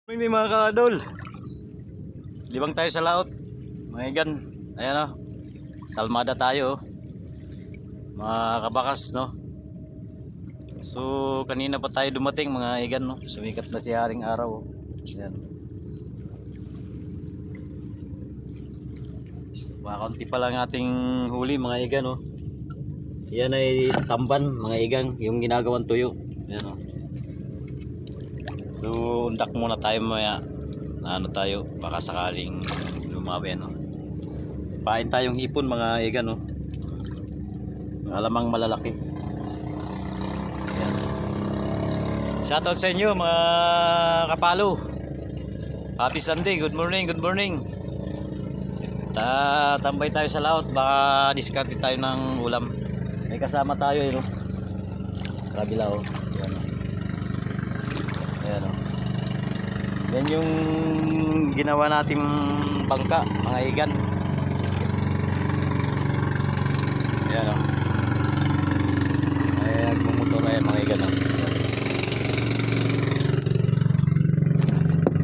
Hindi mga kadol, libang tayo sa laot mga igan. Ayan o, kalmada tayo mga kabakas, no. So kanina pa tayo dumating mga igan, no. Sumikat na si haring araw. Ayan, makakunti pa lang ating huli mga igan, no. Yan ay tamban mga igan, yung ginagawang tuyo. Ayan o. So undak muna tayo maya na ano tayo, baka sakaling lumawi, no. Pain tayong hipon mga igan, no. Alamang malalaki. Ayan. Shoutout sa inyo mga kapalo. Happy Sunday, good morning, good morning. Tambay tayo sa laot, baka diskarte tayo ng ulam. May kasama tayo, no. Kabila o. Ayan o. Ayan o. Yan yung ginawa nating bangka mga igan. Ayan o. Ay nagmumotor na yan mga igan o.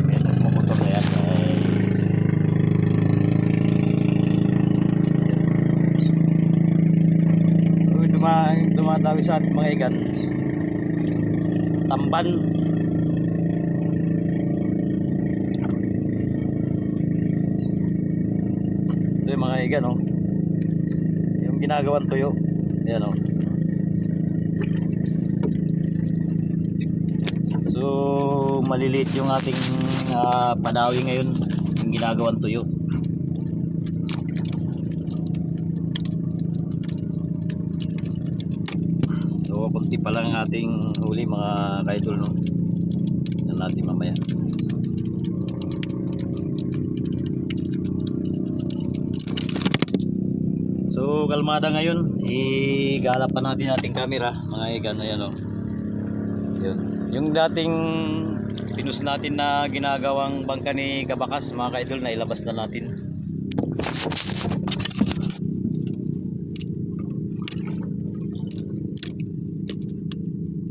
Ayan, nagmumotor na yan. Dumadawi sa ating mga igan, tamban. Ito yung mga igan, no. Yung ginagawang tuyo. Ayan o. So maliliit yung ating padawi ngayon, yung ginagawang tuyo. So kunti pa lang ating huli mga kaidol, no. Yan natin mamaya. So kalmada ngayon, igala pa natin ating camera mga igan. Ayan o. Yun. Yung dating pinus natin na ginagawang bangka ni Kabakas mga kaidol, na ilabas na natin.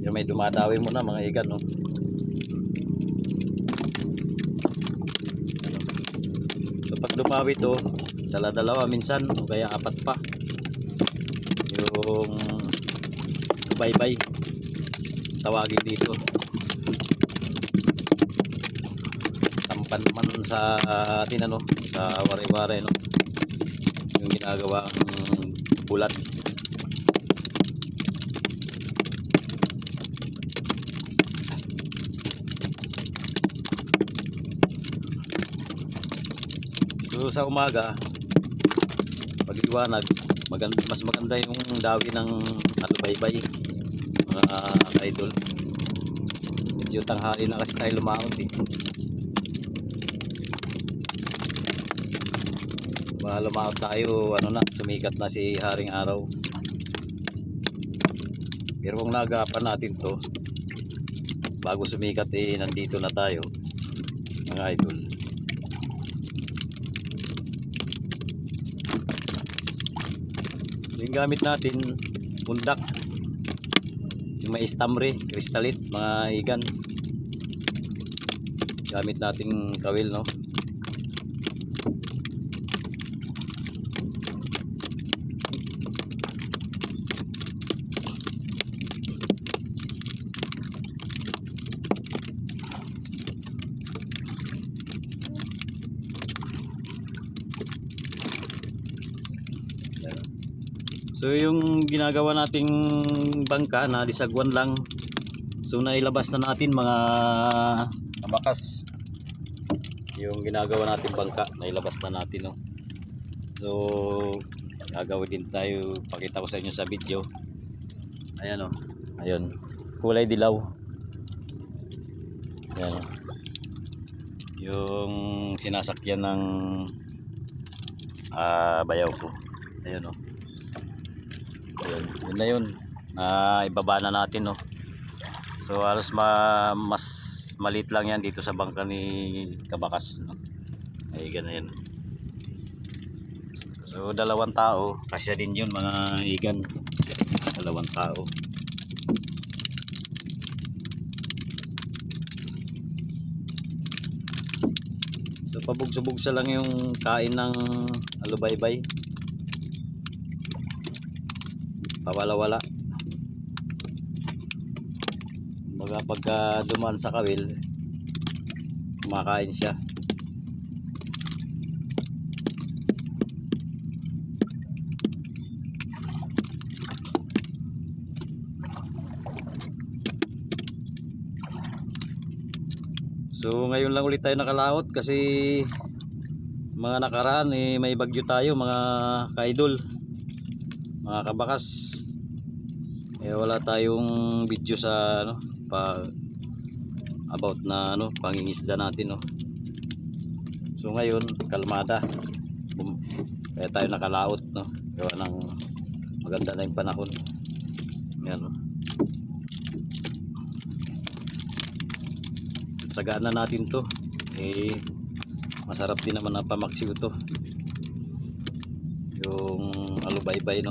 Yan, may dumadawi muna mga igan, no. So pag dumawi to, dala-dalawa minsan o kaya apat pa yung baybay tawagin dito. Tampan naman sa atin, ano, sa wari-wari, no, yung ginagawa ang bulat. So sa umaga pag-iwanag, mas maganda yung dawi ng baybay mga idol. Medyo tanghali na kasi tayo lumaot eh. Lumaot tayo, ano na, sumikat na si haring araw. Pero kung nagapan natin to bago sumikat eh, nandito na tayo mga idol. Yung gamit natin pundak, yung may stamre, kristalit mga igan. Gamit nating kawil, no. So yung ginagawa nating bangka na disagwan lang, so nailabas na natin mga kabakas. Yung ginagawa nating bangka nailabas na natin, no. So gagawin din tayo, pakita ko sa inyo sa video. Ayan o, ayun, kulay dilaw. Ayan o, yung sinasakyan ng bayaw ko. Ayan o. Ayun, yun na yun. Ibaba na natin, no. So halos mas maliit lang yan dito sa bangka ni Kabakas, no. Ay ganun. So dalawang tao, kasya din yun mga igan. Dalawang tao. So pabugso-bugso lang yung kain ng alubaybay. Pawala-wala. Baga pagka dumaan sa kawil, kumakain siya. So ngayon lang ulit tayo nakalaot kasi mga nakaraan may bagyo tayo mga ka-idol, mga kabakas. Wala tayong video sa about na pangingisda natin So ngayon kalmada. Kaya tayo nakalaot gawa ng maganda na yung panahon. Yan Tsagaan na natin to. Masarap din naman ang pamaksiw to. Yung alubaybay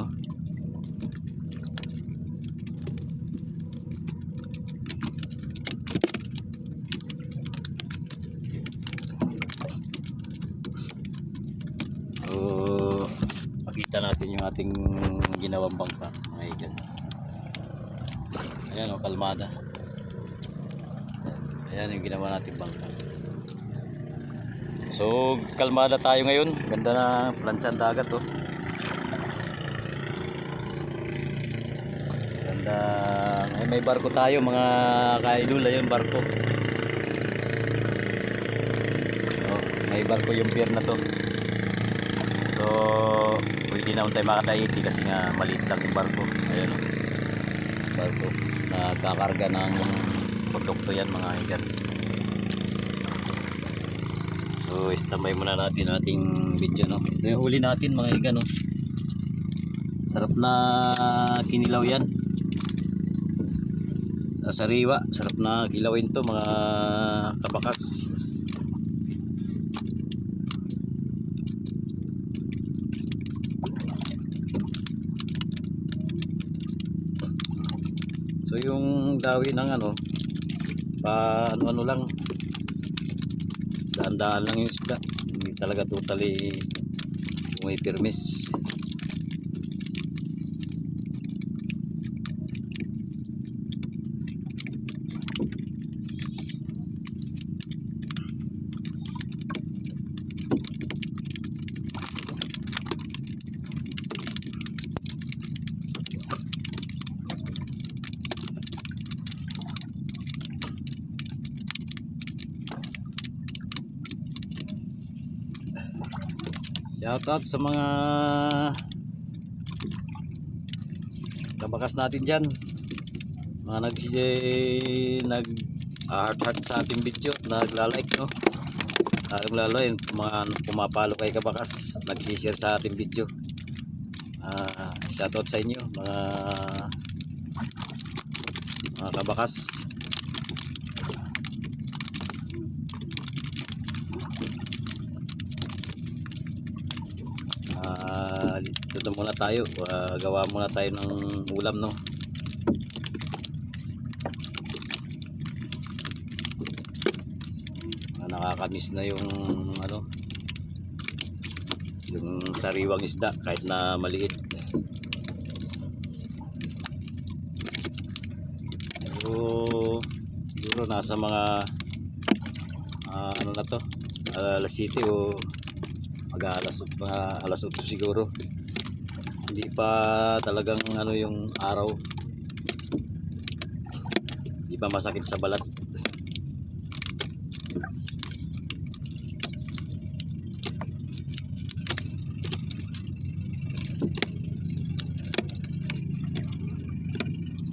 So pakita natin yung ating ginawang bangka. Ayan kalmada. Ayan yung ginawa natin bangka. So kalmada tayo ngayon. Ganda na plansa ng dagat Ganda. May barko tayo mga ka-idol. Ayun barko. May barko yung pier na to. So pwede naman tayo makadaiti kasi nga maliit lang yung barko. Ayan barko. Nagkakarga ng produkto yan mga ikan. So istambay muna natin ating video Ito yung huli natin mga ikan Sarap na kinilaw yan. Sariwa, sarap na kilawin to mga kabakas. So yung dawi ng ano lang, daan-daan lang yung isda, hindi talaga totally umipirmis. Shoutout sa mga kabakas natin dyan, mga nag heart sa ating video, nagla-like lalo yun mga pumapalo kay kabakas, nagsishare sa ating video. Shoutout sa inyo mga kabakas. Dito muna tayo, gawa muna tayo ng ulam nakakamiss na yung yung sariwang isda kahit na maliit. Siguro nasa mga na to, alas 7 o alas 8 siguro. Hindi pa talagang yung araw, hindi pa masakit sa balat.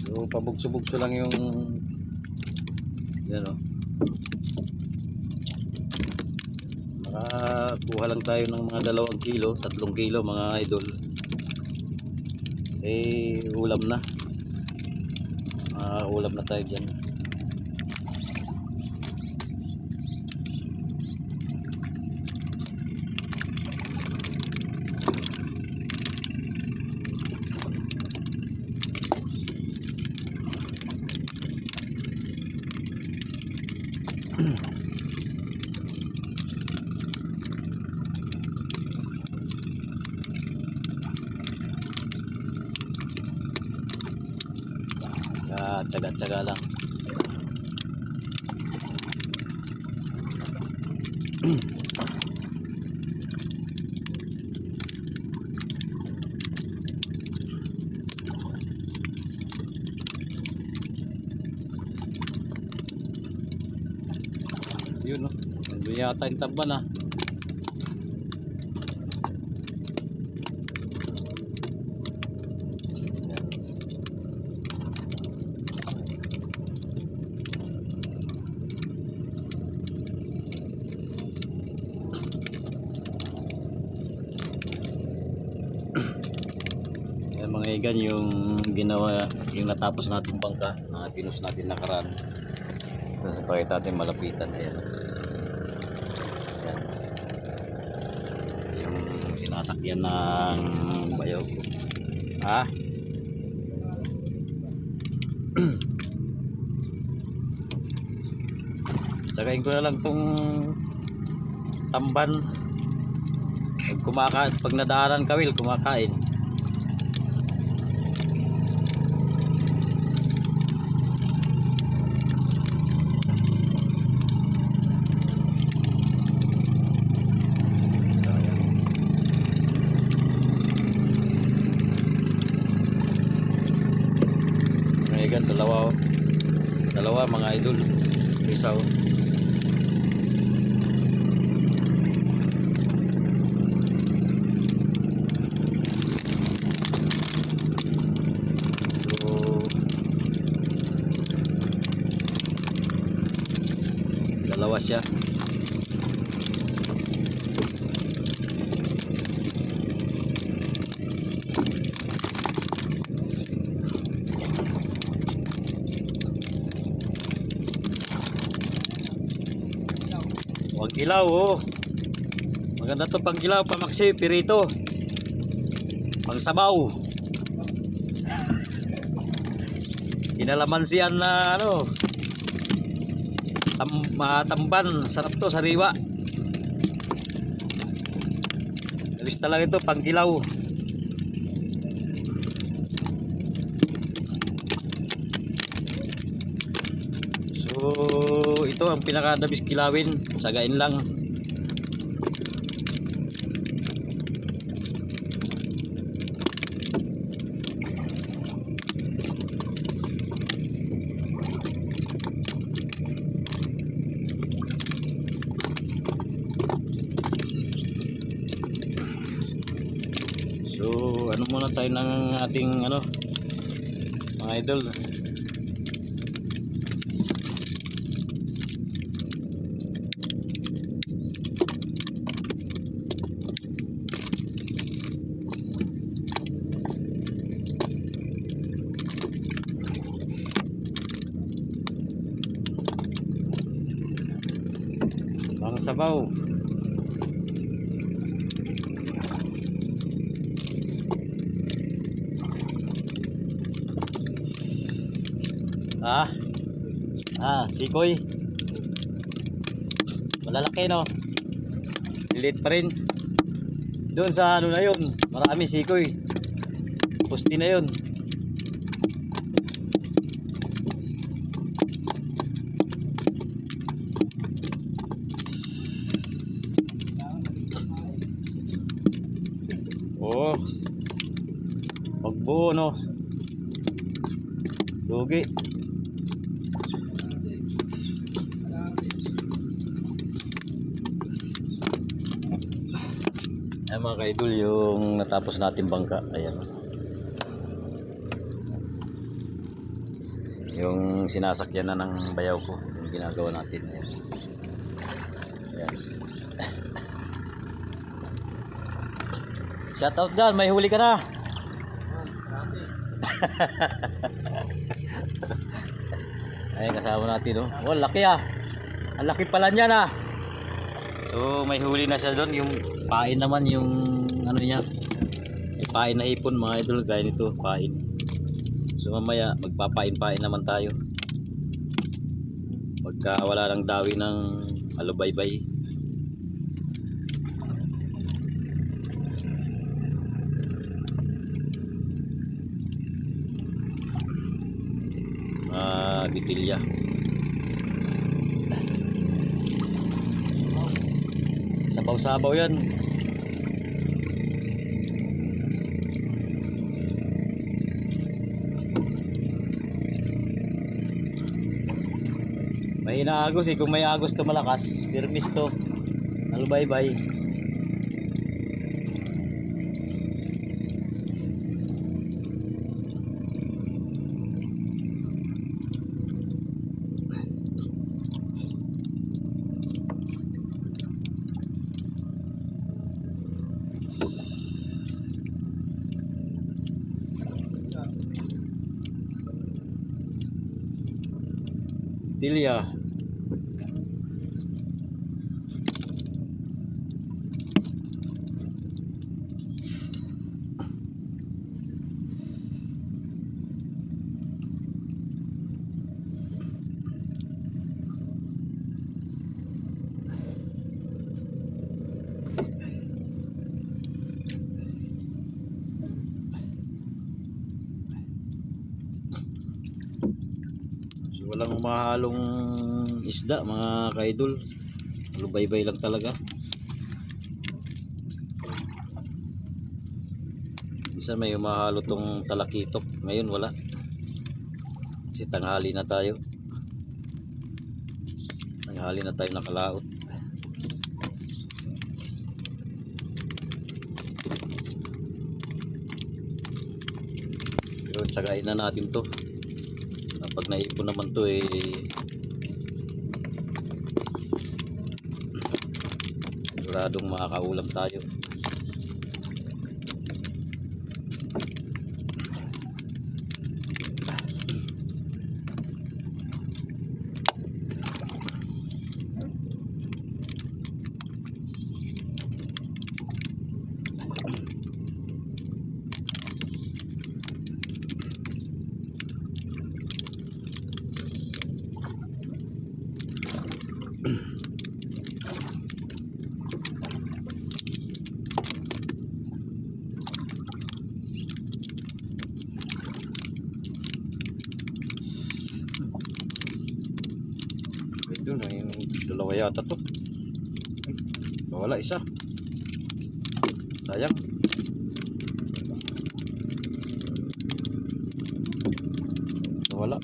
So pabugso-bugso lang yung yan makakuha lang tayo ng mga 2 kilo, 3 kilo mga idol. Ulam na. Ulam na tayo dyan. tsaga-tsaga lang. Yun, no? Nandun yata yung tamban, ah. Ayan mga igan, yung ginawa, yung natapos natin bangka na pinus natin nakaraan. Tapos pakita natin malapitan. Ayan. Ayan. Yung sinasakyan ng bayaw ko. Ah? Tsagain ko na lang tong tamban. Pag nadaanan ka, Will, kumakain. Ayan, dalawa mga idol. Isa, oh. Dalawa siya. Huwag ilaw, oh. Maganda to pang ilaw, pamaksi, pirito. Pang sabaw. Kinalamansian na ano. Tamban, sarap to, sariwa. Alis talaga ito, pang ilaw. So, ito ang pinakadabis kilawin, sagain lang. So, ano muna tayo ng ating ano, mga idol. Pang sabaw. Sikoy. Malalaki, no? Lilit pa rin. Doon sa ano na yun, marami sikoy. Pusti na yun. Oh, pagbuo, no? Lugi. Ayan mga kaidol, yung natapos natin bangka. Ayan. Yung sinasakyan na ng bayaw ko, yung ginagawa natin. Ayan. Ayan. Shout out dyan, may huli ka na. Ayan, kasama natin, oh. Oh, laki, ah. Ang laki pala niyan, ah. So may huli na siya doon. Yung pain naman, yung ano niya, may pain na hipon mga idol, gaya nito, pain. So mamaya magpapain-pain naman tayo pagka wala nang dawi ng alubaybay. bitilya. Sabaw-sabaw yan. May inaagos eh. Kung may agos to malakas, permis to. Albaybay. Tilya. Walang mahalong isda mga kaidol, lubaybay lang talaga. Isa may mahalo tong talakitok, ngayon wala kasi tanghali na tayo nakalaot. Pero tsagain na natin to. Pag naipon naman to eh, siguradong makakaulam tayo. Ito na yung dalawa yata to. Ay, wala isa. Sayang. Wala.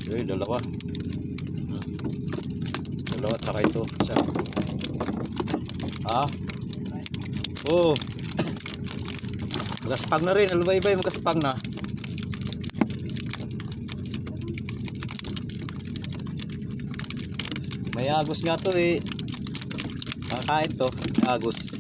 Okay, dalawa at saka ito isa. Oh, magaspang na rin, albaybay, magaspang na. May agos nga to eh, kakain to, may agos.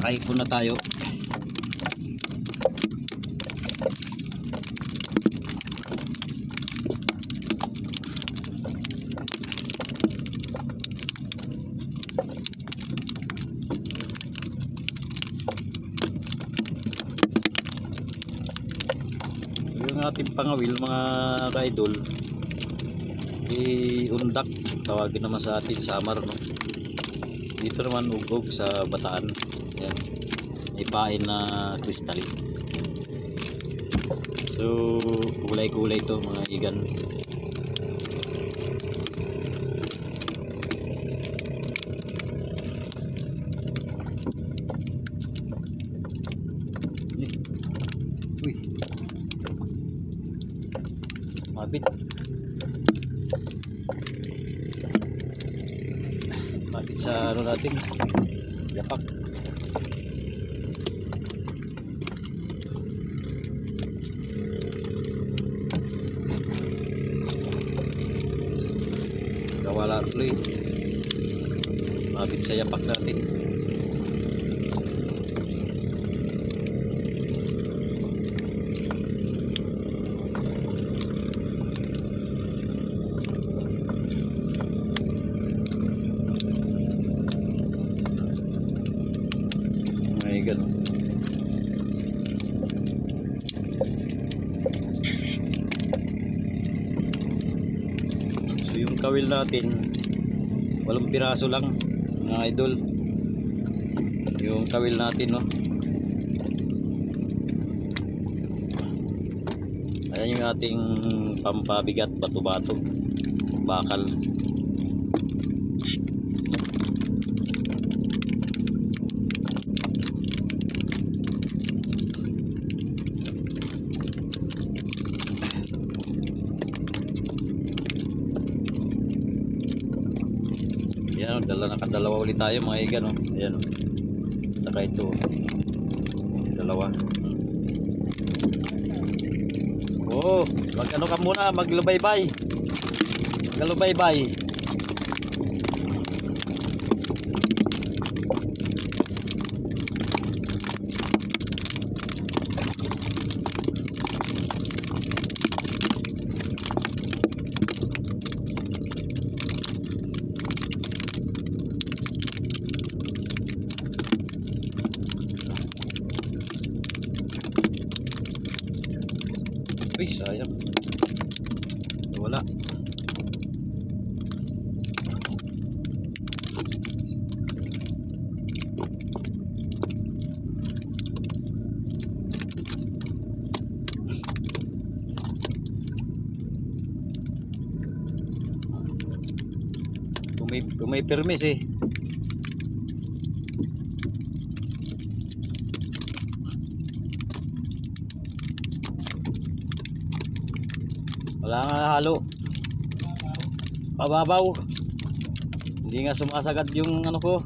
Nakaipon na tayo. Yung ating pangawil mga ka-idol, undak tawagin naman sa atin, samar, no? Dito naman ugog sa Bataan. Yan, ipain na kristal. So kulay-kulay to mga igan. Uy. Mabit. Mabit sa ano natin. Yapak. Kawala tuloy. Mabit sa yapak natin. Ay, ganun. So yung kawil natin 8 piraso lang mga idol, yung kawil natin, no. Ayan yung ating pampabigat, bato-bato, bakal. Ayan, nakadalawa ulit tayo mga iga, no. Ayan, no. Saka ito, dalawa. Oh, mag ano ka muna, maglubaybay. Maglubaybay. Uy, sayang. Wala. Kung may permis eh. Wala nga halo. Mababaw. Hindi nga sumasagad yung ano ko.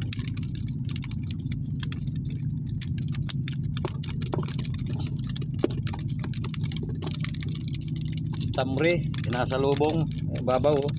Stamre, nasa lubong. Babaw. Oh.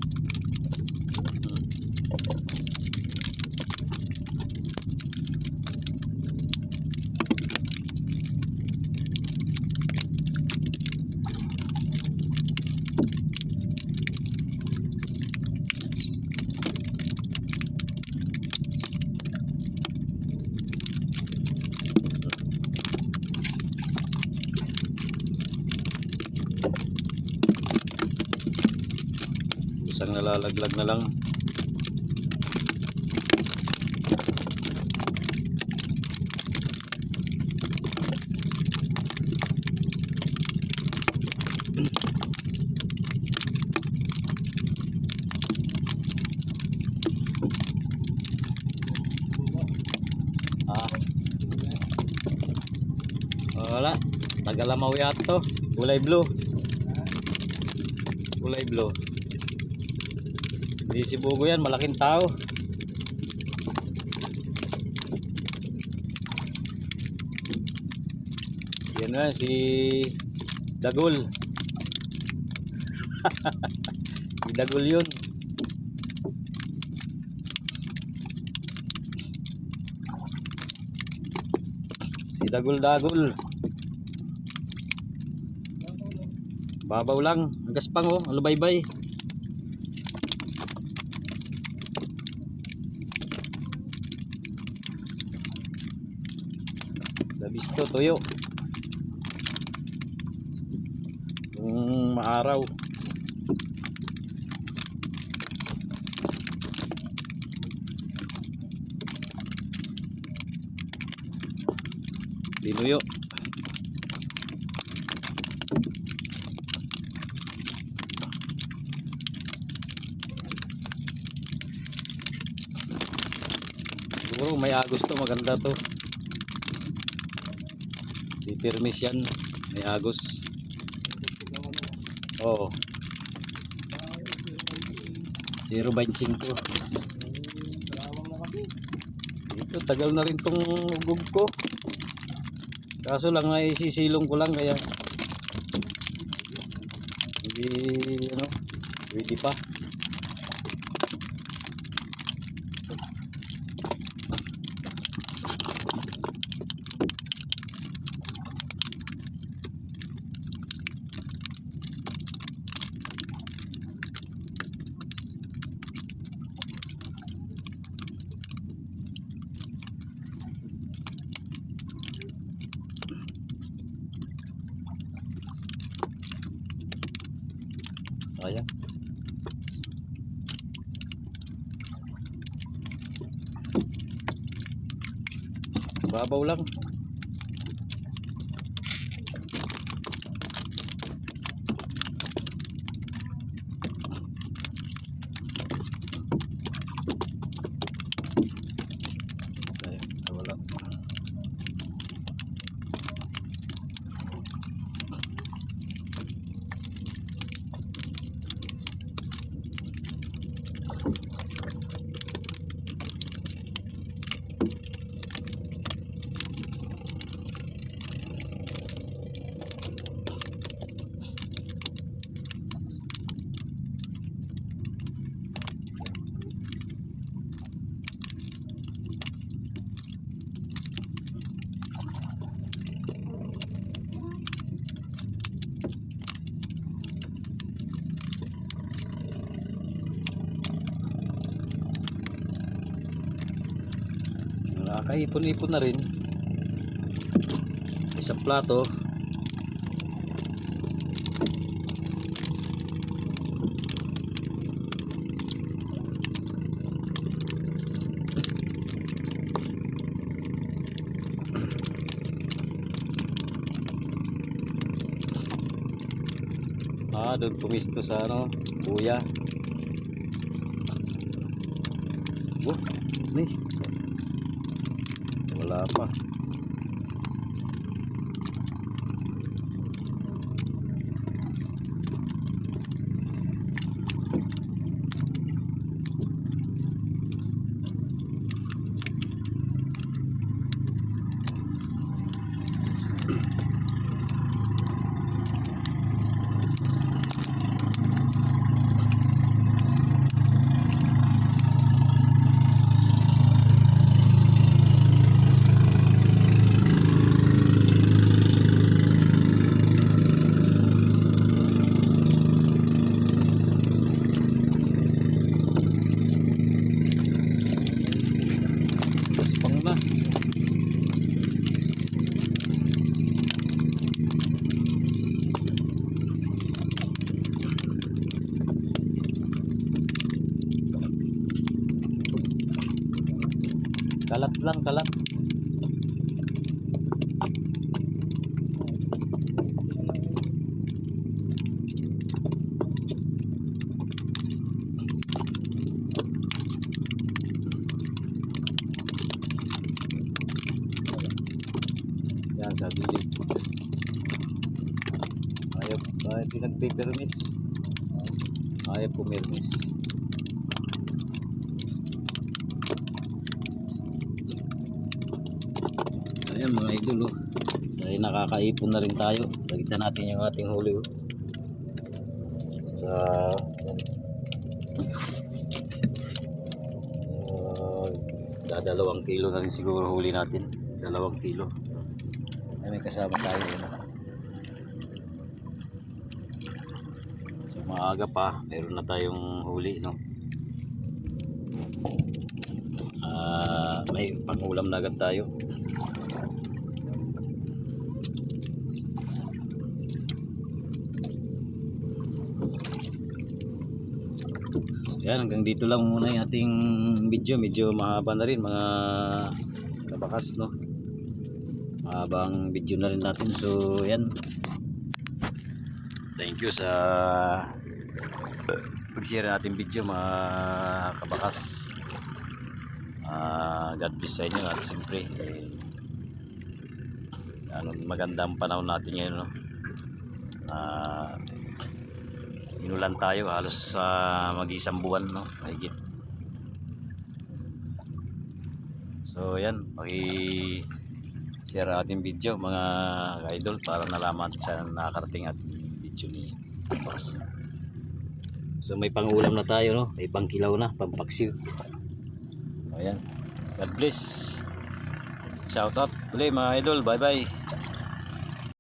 Isang nalalaglag na lang. Wala, tagalamaw yata to. Kulay blue. Kulay blue. Hindi si Bugo yan, malaking tao. Yan na si Dagol. Si Dagol yun. Si Dagol. Babaw lang, ang gaspang oh, alubaybay. Labisto, tuyo. Maaraw. Dinuyo. Siguro may Agos to, maganda to. Di permis yan. May agos. Oo. 0.5. Ito, tagal na rin tong ugog ko. Kaso lang naisisilong ko lang kaya hindi ano, pwede pa. Ayan. Babaw lang. Ayan, wala. Nakakaipon-ipon na rin. Isang plato. Doon pumisto sa ano, kuya. Nih. Wala pa. Gaspang na. Kalat lang, kalat. Yan sa gilid. Ayaw pinagpipermis. Ayaw pumirmis. Ayan mga idol, oh. Dahil nakakaipon na rin tayo. Lagyan natin yung ating huli, oh. Sa dadalawang kilo na rin siguro huli natin. 2 kilo. Ay, may kasama tayo, oh. So maaga pa, meron na tayong huli, no? May pangulam na agad tayo. Yan, hanggang dito lang muna yung ating video. Medyo mahaba na rin mga kabakas, no? Mahabang video na rin natin. So yan, thank you sa pag-share natin video mga kabakas. God bless sa inyo. At siyempre magandang panahon natin ngayon, no? Inulan tayo halos mag-isang buwan, no? Mahigit. So yan, share ating video mga idol para nalaman sa nakakarating at video ni Boss. So may pangulam na tayo, no? May pangkilaw na, pampaksiw. Ayan. God bless. Shout out ulit mga idol. Bye bye.